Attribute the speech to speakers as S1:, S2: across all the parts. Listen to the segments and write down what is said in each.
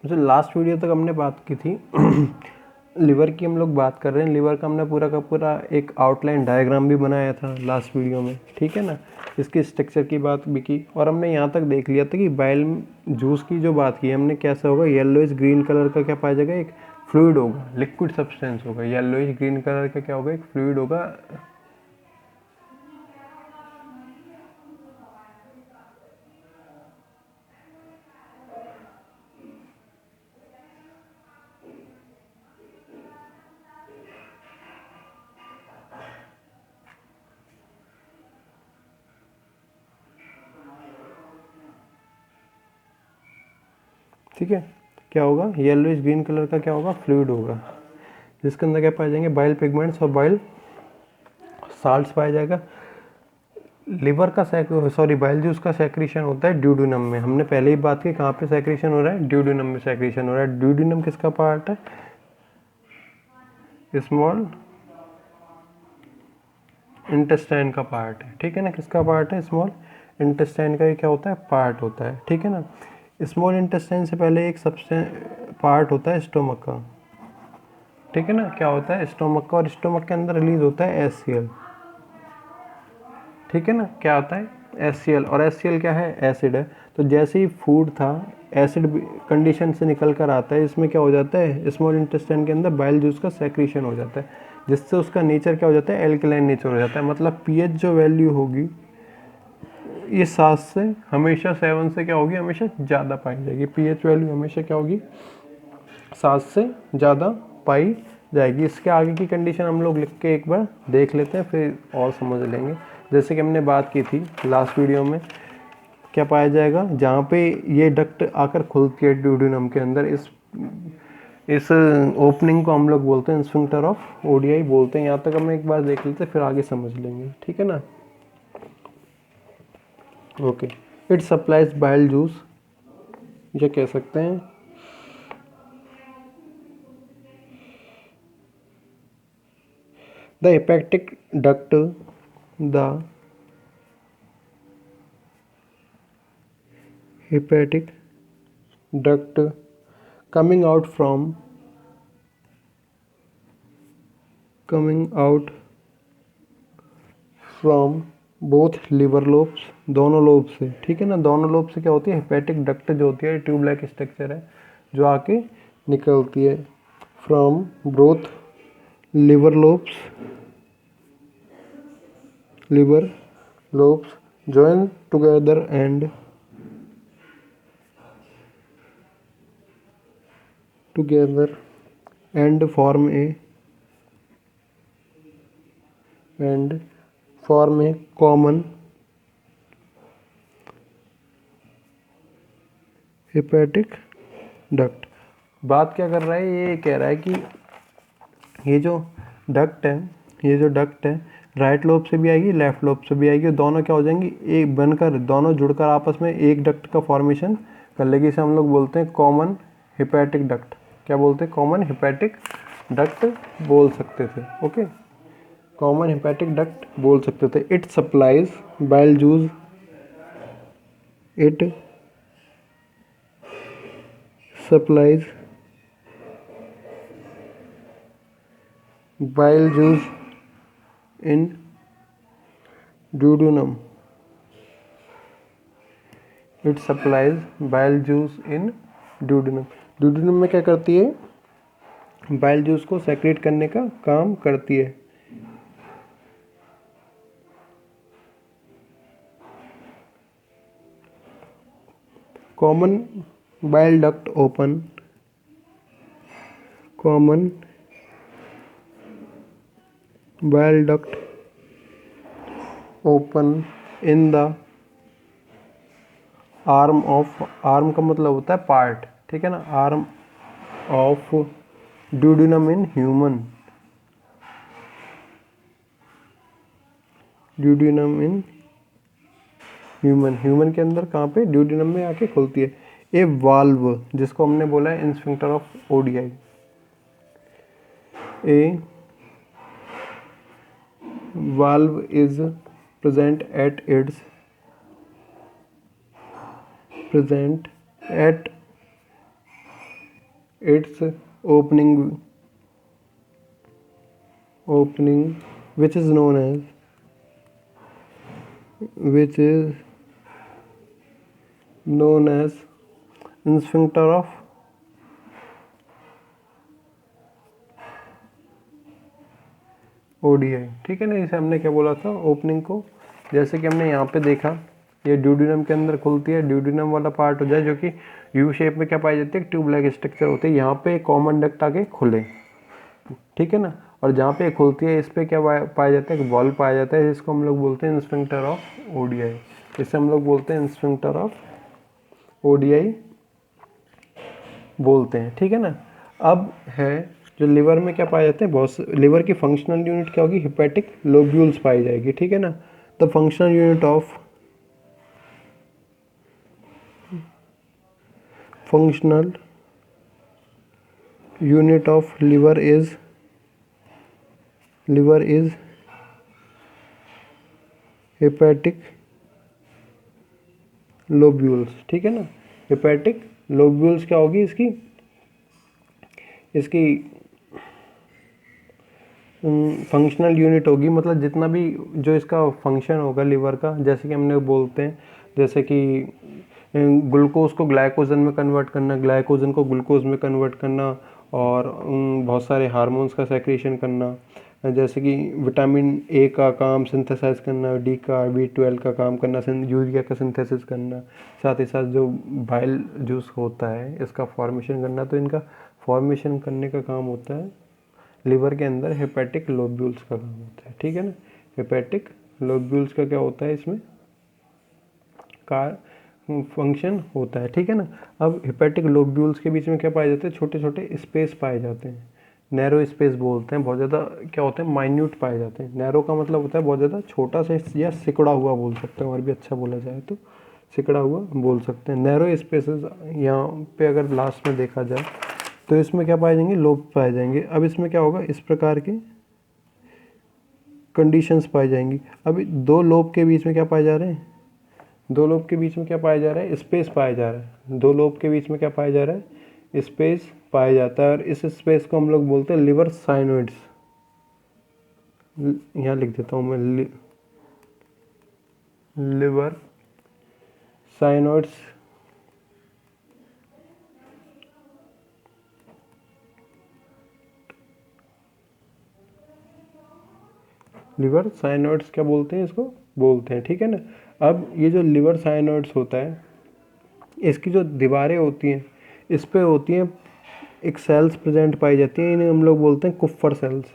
S1: जो last video तक हमने बात की थी लिवर की हम लोग बात कर रहे हैं। लिवर का हमने पूरा का पूरा एक आउटलाइन डायग्राम भी बनाया था लास्ट वीडियो में, ठीक है ना। इसकी स्ट्रक्चर की बात भी की और हमने यहाँ तक देख लिया था कि बाइल जूस की जो बात की हमने, कैसा होगा, येलोइश ग्रीन कलर का क्या पाया जाएगा, एक फ्लूइड होगा, लिक्विड सब्सटेंस होगा। येलोइश ग्रीन कलर का क्या होगा, एक फ्लूइड होगा। ठीक है, क्या होगा, येलोइश ग्रीन कलर का क्या होगा, फ्लूइड होगा, जिसके अंदर क्या पाए जाएंगे, बाइल पिगमेंट्स और बाइल साल्ट्स पाया जाएगा। लिवर का बाइल जूस का सेक्रेशन होता है ड्यूडेनम में। हमने पहले ही बात की, कहाँ पे सेक्रेशन हो रहा है, ड्यूडेनम में सेक्रेशन हो रहा है। ड्यूडेनम किसका पार्ट है, स्मॉल इंटेस्टाइन का पार्ट है, ठीक है ना। किसका पार्ट है, स्मॉल इंटेस्टाइन का ये क्या होता है, पार्ट होता है, ठीक है ना। स्मॉल इंटेस्टाइन से पहले एक सबसे पार्ट होता है स्टोमक का, ठीक है ना। क्या होता है, स्टोमक का, और स्टोमक के अंदर रिलीज होता है HCl, ठीक है ना। क्या होता है, HCl, और HCl क्या है, एसिड है। तो जैसे ही फूड था एसिड कंडीशन से निकल कर आता है, इसमें क्या हो जाता है, स्मॉल इंटेस्टाइन के अंदर बाइल जूस का सेक्रेशन हो जाता है, जिससे उसका नेचर क्या हो जाता है, एल्कलाइन नेचर हो जाता है। मतलब पीएच जो वैल्यू होगी ये 7 से हमेशा 7 से क्या होगी, हमेशा ज़्यादा पाई जाएगी। पीएच वैल्यू हमेशा क्या होगी, 7 से ज़्यादा पाई जाएगी। इसके आगे की कंडीशन हम लोग लिख के एक बार देख लेते हैं, फिर और समझ लेंगे। जैसे कि हमने बात की थी लास्ट वीडियो में, क्या पाया जाएगा, जहाँ पे ये डक्ट आकर खुलती है ड्यूडेनम के अंदर, इस ओपनिंग को हम लोग बोलते हैं स्फिंक्टर ऑफ ओडियाई बोलते हैं। यहाँ तक हम एक बार देख लेते हैं, फिर आगे समझ लेंगे, ठीक है ना। Okay, it supplies bile juice, ये कह सकते हैं the hepatic duct, the hepatic duct coming out from both liver lobes, दोनों लोब से, ठीक है ना। दोनों लोब से क्या होती है, हेपेटिक डक्ट जो होती है ट्यूब लाइक स्ट्रक्चर है जो आके निकलती है from both liver lobes join together and form a common hepatic duct. बात क्या कर रहा है, ये कह रहा है कि ये जो डक्ट है राइट लोब से भी आएगी, लेफ्ट लोब से भी आएगी, दोनों क्या हो जाएंगी, एक बनकर, दोनों जुड़कर आपस में एक डक्ट का फॉर्मेशन कर लेगी। इसे हम लोग बोलते हैं कॉमन हेपेटिक डक्ट। क्या बोलते हैं, कॉमन हेपेटिक डक्ट बोल सकते थे, ओके, कॉमन हेपेटिक डक्ट बोल सकते थे। It supplies bile juice, it supplies bile juice in duodenum, it supplies bile juice in duodenum। duodenum में क्या करती है, बाइल जूस को सेक्रेट करने का काम करती है। Common bile duct open, common bile duct open in the arm of, arm का मतलब होता है पार्ट, ठीक है ना, arm of duodenum in human, duodenum in human के अंदर कहाँ पे, duodenum में आके खुलती है। ए वाल्व, जिसको हमने बोला है sphincter of ODI, A valve is present at its opening which is known as sphincter of ODI. ठीक है ना, इसे हमने क्या बोला था, ओपनिंग को, जैसे कि हमने यहाँ पे देखा ये ड्यूडेनम के अंदर खुलती है, ड्यूडेनम वाला पार्ट हो जाए जो कि यू शेप में क्या पाई जाती है, ट्यूब लाइक स्ट्रक्चर होती है, यहाँ पे एक कॉमन डक्ट आके खुले, ठीक है ना, और जहाँ पे खुलती है इस पे क्या पाया जाता है, एक वॉल्व पाया जाता है जिसको हम लोग बोलते हैं स्फिंक्टर ऑफ ओडीआई, इसे हम लोग बोलते हैं स्फिंक्टर ऑफ ओडीआई बोलते हैं। ठीक है ना, अब है जो लिवर में क्या पाए जाते हैं, बहुत लिवर की फंक्शनल यूनिट क्या होगी, हिपैटिक लोब्यूल्स पाई जाएगी। ठीक है ना, the functional unit of liver is hepatic lobules. ठीक है ना, हेपेटिक लोब्यूल्स क्या होगी इसकी फंक्शनल यूनिट होगी, मतलब जितना भी जो इसका फंक्शन होगा लिवर का, जैसे कि हमने बोलते हैं, जैसे कि ग्लूकोज को ग्लाइकोजन में कन्वर्ट करना, ग्लाइकोजन को ग्लूकोज में कन्वर्ट करना, और बहुत सारे हार्मोन्स का सेक्रेशन करना, जैसे कि विटामिन ए का काम सिंथेसाइज करना, डी का, B12 का काम करना, यूरिया का सिंथेसिस करना, साथ ही साथ जो बाइल जूस होता है इसका फॉर्मेशन करना, तो इनका फॉर्मेशन करने का काम होता है लिवर के अंदर हेपेटिक लोब्यूल्स का काम होता है। ठीक है ना, हेपेटिक लोब्यूल्स का क्या होता है इसमें का फंक्शन होता है। ठीक है ना, अब हेपेटिक लोब्यूल्स के बीच में क्या पाए जाते हैं, छोटे छोटे स्पेस पाए जाते हैं, नैरो स्पेस बोलते हैं, बहुत ज़्यादा क्या होते हैं, माइन्यूट पाए जाते हैं। नैरो का मतलब होता है बहुत ज़्यादा छोटा सा या सिकुड़ा हुआ बोल सकते हैं, और भी अच्छा बोला जाए तो सिकुड़ा हुआ बोल सकते हैं। नैरो स्पेसेस यहाँ पे अगर लास्ट में देखा जाए तो इसमें क्या पाए जाएंगे, लोब पाए जाएंगे। अब इसमें क्या होगा, इस प्रकार के कंडीशंस पाई जाएंगी। अभी दो लोब के बीच में क्या पाए जा रहे हैं, दो लोब के बीच में क्या पाया जा रहा है, स्पेस पाया जा रहा है, दो लोब के बीच में क्या पाया जा रहा है, स्पेस पाया जाता है, और इस स्पेस को हम लोग बोलते हैं लिवर साइनोइड्स। यहाँ लिख देता हूँ मैं, लिवर साइनोइड्स। लिवर साइनोइड्स क्या बोलते हैं, इसको बोलते हैं। ठीक है ना, अब ये जो लिवर साइनोइड्स होता है, इसकी जो दीवारें होती हैं इस पे होती हैं एक सेल्स प्रेजेंट पाई जाती हैं, इन्हें हम लोग बोलते हैं कुफ्फर सेल्स,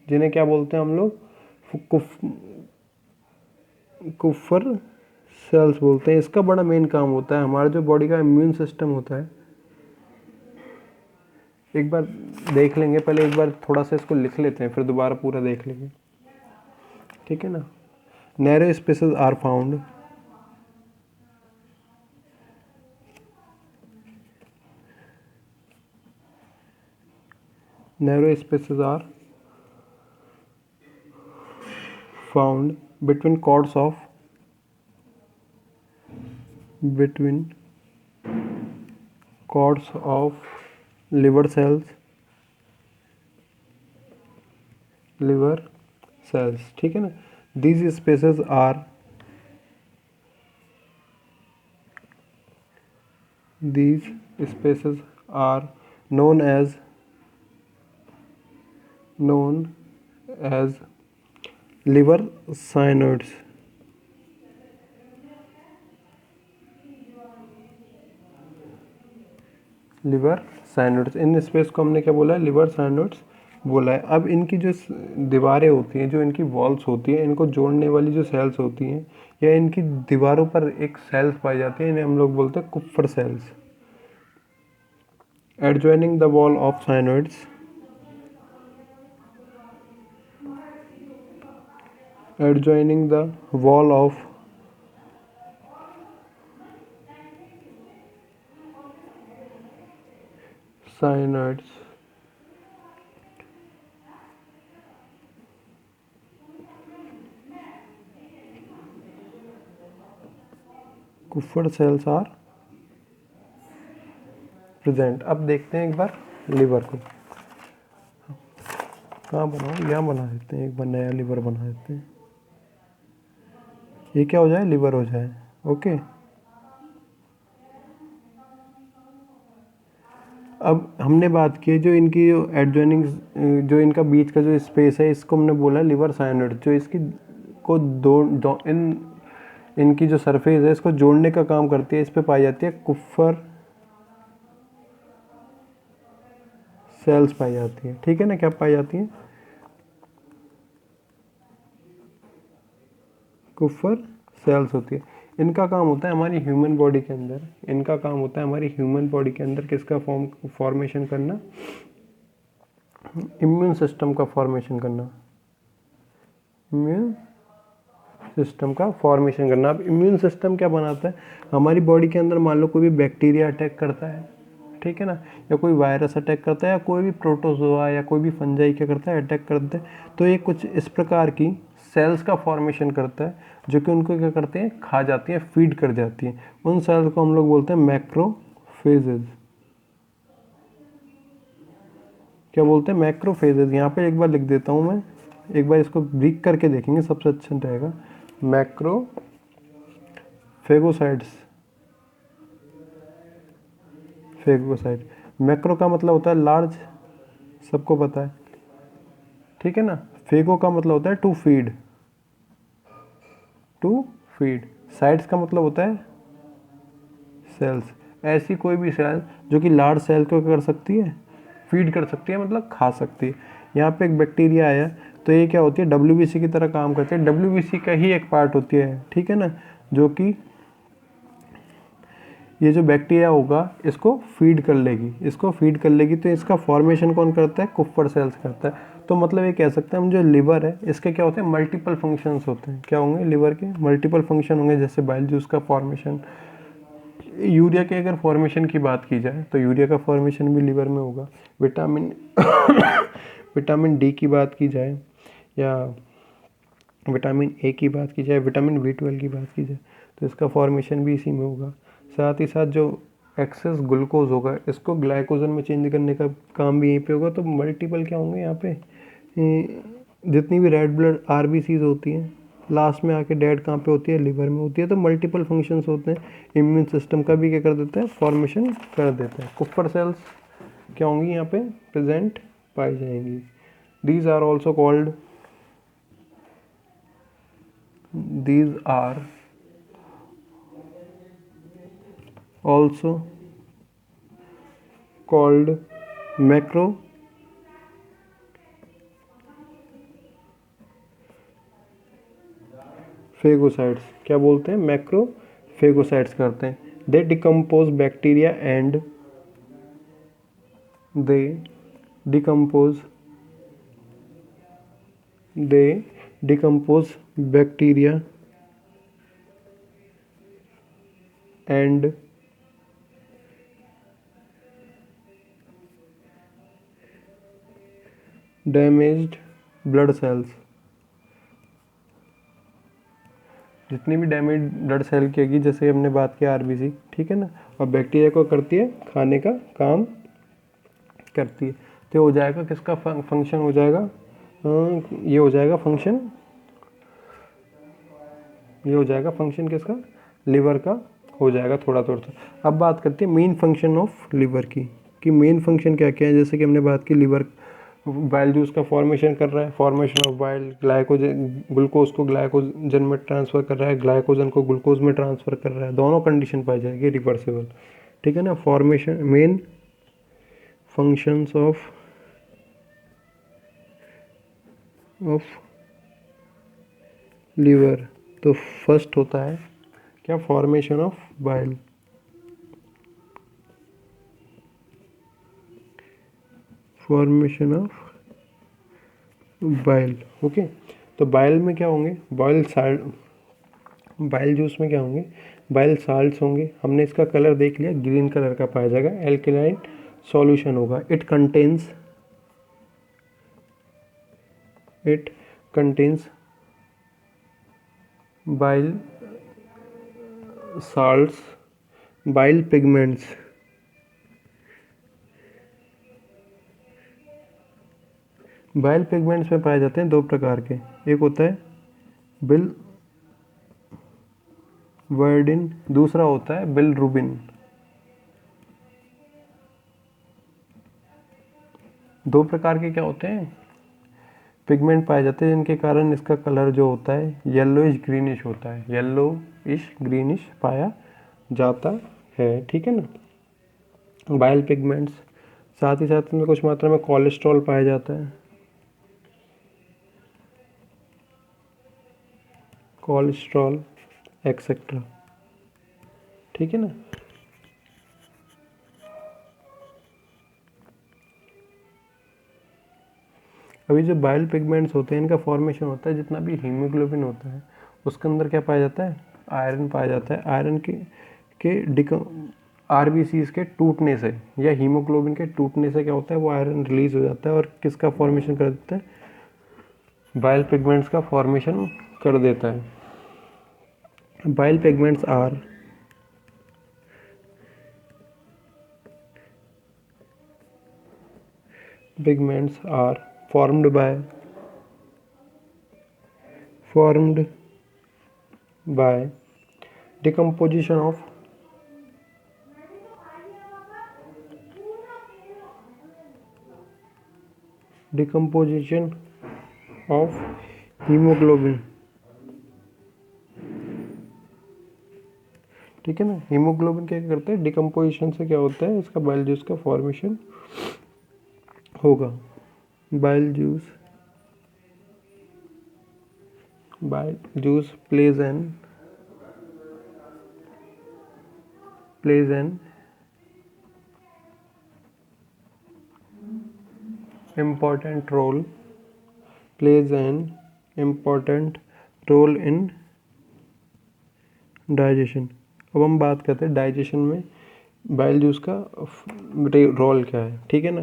S1: जिन्हें क्या बोलते हैं हम लोग, कुफ्फर सेल्स बोलते हैं। इसका बड़ा मेन काम होता है, हमारा जो बॉडी का इम्यून सिस्टम होता है, एक बार देख लेंगे, पहले एक बार थोड़ा सा इसको लिख लेते हैं फिर दोबारा पूरा देख लेंगे। ठीक है ना, narrow spaces are found narrow spaces are found between cords of liver cells। ठीक है ना, these spaces are known as liver cyanoids। Liver sinusoids, इन स्पेस को हमने क्या बोला है, लिवर साइनोइड्स बोला है। अब इनकी जो दीवारें होती हैं, जो इनकी वॉल्स होती हैं, इनको जोड़ने वाली जो सेल्स होती हैं, या इनकी दीवारों पर एक सेल्स पाई जाती है, इन्हें हम लोग बोलते हैं kupffer cells. Adjoining the wall of sinusoids, adjoining the wall of cyanoids kupffer cells are present. अब देखते हैं एक बार लिवर को। कहाँ बनाओ, यहाँ बना देते हैं, एक बार नया लिवर बना देते हैं। ये क्या हो जाए, लिवर हो जाए। ओके, अब हमने बात की जो इनकी जो एडजॉइनिंग, जो इनका बीच का जो स्पेस है, इसको हमने बोला लिवर साइनोइड। जो इसकी को इनकी जो सरफेस है इसको जोड़ने का काम करती है। इस पे पाई जाती है कुफर सेल्स पाई जाती है, ठीक है ना। क्या पाई जाती है, कुफर सेल्स होती है। इनका काम होता है हमारी ह्यूमन बॉडी के अंदर, इनका काम होता है हमारी ह्यूमन बॉडी के अंदर किसका फॉर्मेशन करना, इम्यून सिस्टम का फॉर्मेशन करना, इम्यून सिस्टम का फॉर्मेशन करना। अब इम्यून सिस्टम क्या बनाता है, हमारी बॉडी के अंदर मान लो कोई भी बैक्टीरिया अटैक करता है, ठीक है ना, या कोई वायरस अटैक करता है, या कोई भी प्रोटोजोआ या कोई भी फंजाई क्या करता है, अटैक करता है, तो ये कुछ इस प्रकार की सेल्स का फॉर्मेशन करता है जो कि उनको क्या करते हैं, खा जाती है, फीड कर जाती है। उन सेल्स को हम लोग बोलते हैं मैक्रोफेजेज। क्या बोलते हैं, मैक्रोफेजेज। यहाँ पे एक बार लिख देता हूँ मैं, एक बार इसको ब्रीक करके देखेंगे सबसे अच्छा रहेगा। मैक्रोफेगोसाइट्स, फेगोसाइट। मैक्रो का मतलब होता है लार्ज, सबको पता है, ठीक है ना। फेगो का मतलब होता है to feed, to feed. Sides का मतलब होता है सेल्स। ऐसी कोई भी सेल जो कि लार्ज सेल को कर सकती है, फीड कर सकती है, मतलब खा सकती है। यहाँ पे एक बैक्टीरिया आया तो ये क्या होती है, डब्ल्यूबीसी की तरह काम करती है। डब्ल्यूबीसी का ही एक पार्ट होती है, ठीक है ना, जो कि ये जो बैक्टीरिया होगा इसको फीड कर लेगी, इसको फीड कर लेगी। तो इसका फॉर्मेशन कौन करता है, कुफर सेल्स करता है। तो मतलब ये कह सकते हैं हम, जो लिवर है इसके क्या होते हैं, मल्टीपल फंक्शंस होते हैं। क्या होंगे, लिवर के मल्टीपल फंक्शन होंगे, जैसे बाइल जूस का फॉर्मेशन। यूरिया के अगर फॉर्मेशन की बात की जाए तो यूरिया का फॉर्मेशन भी लिवर में होगा। विटामिन विटामिन डी की बात की जाए, या विटामिन ए की बात की जाए, विटामिन B12 की बात की जाए, तो इसका फॉर्मेशन भी इसी में होगा। साथ ही साथ जो एक्सेस ग्लूकोज होगा इसको ग्लाइकोजन में चेंज करने का काम भी यहीं पे होगा। तो मल्टीपल क्या होंगे यहाँ पे, जितनी भी रेड ब्लड आरबीसीज होती हैं, लास्ट में आके डेड कहाँ पे होती है, लिवर में होती है। तो मल्टीपल फंक्शंस होते हैं। इम्यून सिस्टम का भी क्या कर देता है, फॉर्मेशन कर देता है। कुपर सेल्स क्या होंगी यहाँ पे प्रेजेंट पाई जाएंगी। These are also called, these are also called macrophagocytes. क्या बोलते हैं, मैक्रोफेगोसाइट्स करते हैं। They decompose bacteria and they decompose bacteria and damaged blood cells. जितनी भी डैमेज ब्लड सेल की होगी, जैसे हमने बात की आरबीसी, ठीक है ना, और बैक्टीरिया को करती है, खाने का काम करती है। तो हो जाएगा किसका फंक्शन हो जाएगा, ये हो जाएगा फंक्शन, ये हो जाएगा फंक्शन किसका, लिवर का हो जाएगा थोड़ा थोड़ा। अब बात करते हैं मेन फंक्शन ऑफ लिवर की, कि मेन फंक्शन क्या क्या है। जैसे कि हमने बात की, लिवर बाइल जूस का फॉर्मेशन कर रहा है, formation of bile, glycogen, glucose को ग्लाइकोजन में ट्रांसफर कर रहा है, ग्लाइकोजन को ग्लूकोज में ट्रांसफर कर रहा है। दोनों कंडीशन पाई जाएगी रिवर्सिबल, ठीक है ना। Formation, main functions of liver, तो फर्स्ट होता है क्या, formation of bile, formation of bile. Okay, तो बाइल में क्या होंगे, बाइल साल्ट, बाइल जूस में क्या होंगे, बाइल साल्ट्स होंगे। हमने इसका कलर देख लिया, ग्रीन कलर का पाया जाएगा, एल्कलाइन सॉल्यूशन होगा। It contains bile salts, bile pigments, bile pigments में पाए जाते हैं दो प्रकार के, एक होता है बिल वर्डिन, दूसरा होता है बिलरुबिन। दो प्रकार के क्या होते हैं, पिगमेंट पाए जाते हैं जिनके कारण इसका कलर जो होता है येलोइश ग्रीनिश होता है, येलोइश ग्रीनिश पाया जाता है, ठीक है ना। बाइल पिगमेंट्स, साथ ही साथ में कुछ मात्रा में कोलेस्ट्रॉल पाया जाता है, कोलेस्ट्रॉल एक्सेट्रा, ठीक है ना। अभी जो बाइल पिगमेंट्स होते हैं इनका फॉर्मेशन होता है, जितना भी हीमोग्लोबिन होता है उसके अंदर क्या पाया जाता है, आयरन पाया जाता है। आयरन के आरबीसीज के टूटने से या हीमोग्लोबिन के टूटने से क्या होता है, वो आयरन रिलीज हो जाता है और किसका फॉर्मेशन कर देता है, बाइल पिगमेंट्स का फॉर्मेशन कर देता है। Bile pigments are formed by decomposition of haemoglobin, ठीक है ना। हीमोग्लोबिन क्या करते हैं, डिकम्पोजिशन से क्या होता है, इसका बाइल जूस का फॉर्मेशन होगा। Bile juice plays an important role in digestion. अब हम बात करते हैं डाइजेशन में बाइल जूस का रोल क्या है, ठीक है ना।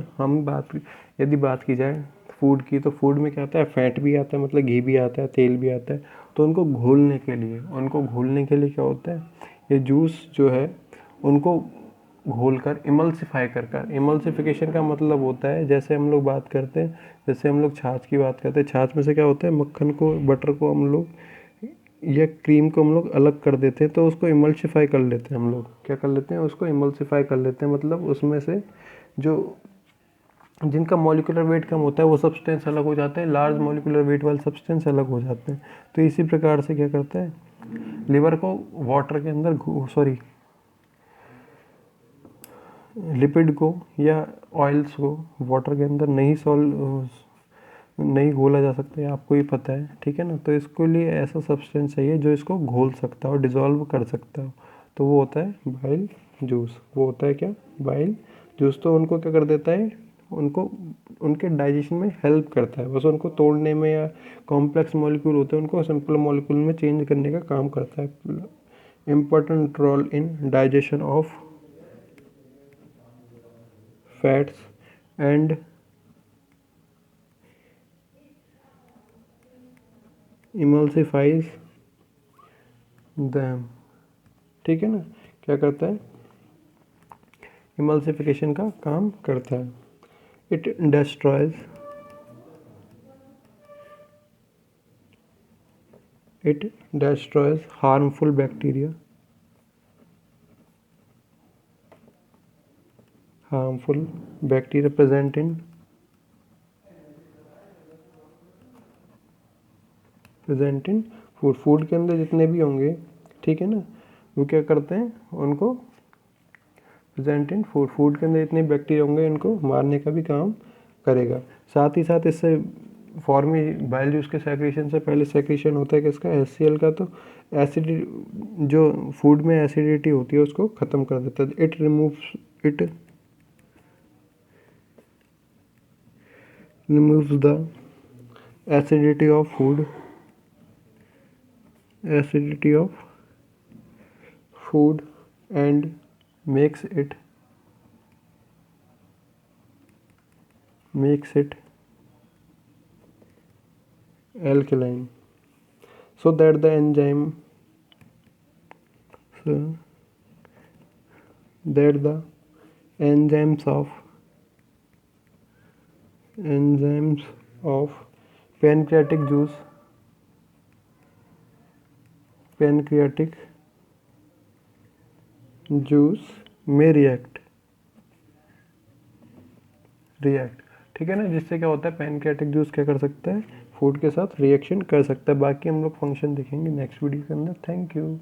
S1: यदि बात की जाए फूड की, तो फूड में क्या आता है, फैट भी आता है, मतलब घी भी आता है, तेल भी आता है। तो उनको घोलने के लिए क्या होता है, ये जूस जो है उनको घोलकर इमल्सिफिकेशन का मतलब होता है, जैसे हम लोग बात करते हैं, जैसे हम लोग छाछ की बात करते हैं, छाछ में से क्या होता है, मक्खन को, बटर को हम लोग या क्रीम को हम लोग अलग कर देते हैं, तो उसको इमल्सिफाई कर लेते हैं। हम लोग क्या कर लेते हैं, उसको इमल्सिफाई कर लेते हैं, मतलब उसमें से जो जिनका मॉलिक्यूलर वेट कम होता है वो सब्सटेंस अलग हो जाते हैं, लार्ज मॉलिक्यूलर वेट वाले सब्सटेंस अलग हो जाते हैं। तो इसी प्रकार से क्या करता है, लिवर को वाटर के अंदर लिपिड को या ऑयल्स को वाटर के अंदर नहीं घोला जा सकता है, आपको ही पता है, ठीक है ना। तो इसके लिए ऐसा सब्सटेंस चाहिए जो इसको घोल सकता हो, डिज़ोल्व कर सकता हो, तो वो होता है बाइल जूस। वो होता है क्या, बाइल जूस। तो उनको क्या कर देता है, उनको उनके डाइजेशन में हेल्प करता है, बस उनको तोड़ने में, या कॉम्प्लेक्स मॉलिक्यूल होते हैं उनको सिंपल मॉलिक्यूल में चेंज करने का काम करता है। Important role in digestion of fats and emulsifies them, ठीक है ना। क्या करता है, इमल्सिफिकेशन का काम करता है। It destroys harmful bacteria present in food के अंदर जितने भी होंगे, ठीक है ना, वो क्या करते हैं, उनको प्रेजेंट इन फूड के अंदर जितने बैक्टीरिया होंगे इनको मारने का भी काम करेगा। साथ ही साथ इससे बाइल जूस के सेक्रेशन से पहले सेक्रेशन होता है किसका, HCl का। तो एसिड जो फूड में एसिडिटी होती है उसको ख़त्म कर देता है। It removes the acidity of food and makes it alkaline, so that the enzymes of pancreatic juice में रिएक्ट, ठीक है ना, जिससे क्या होता है पैनक्रियाटिक जूस क्या कर सकता है, फूड के साथ रिएक्शन कर सकता है। बाकी हम लोग फंक्शन देखेंगे नेक्स्ट वीडियो के अंदर। Thank you.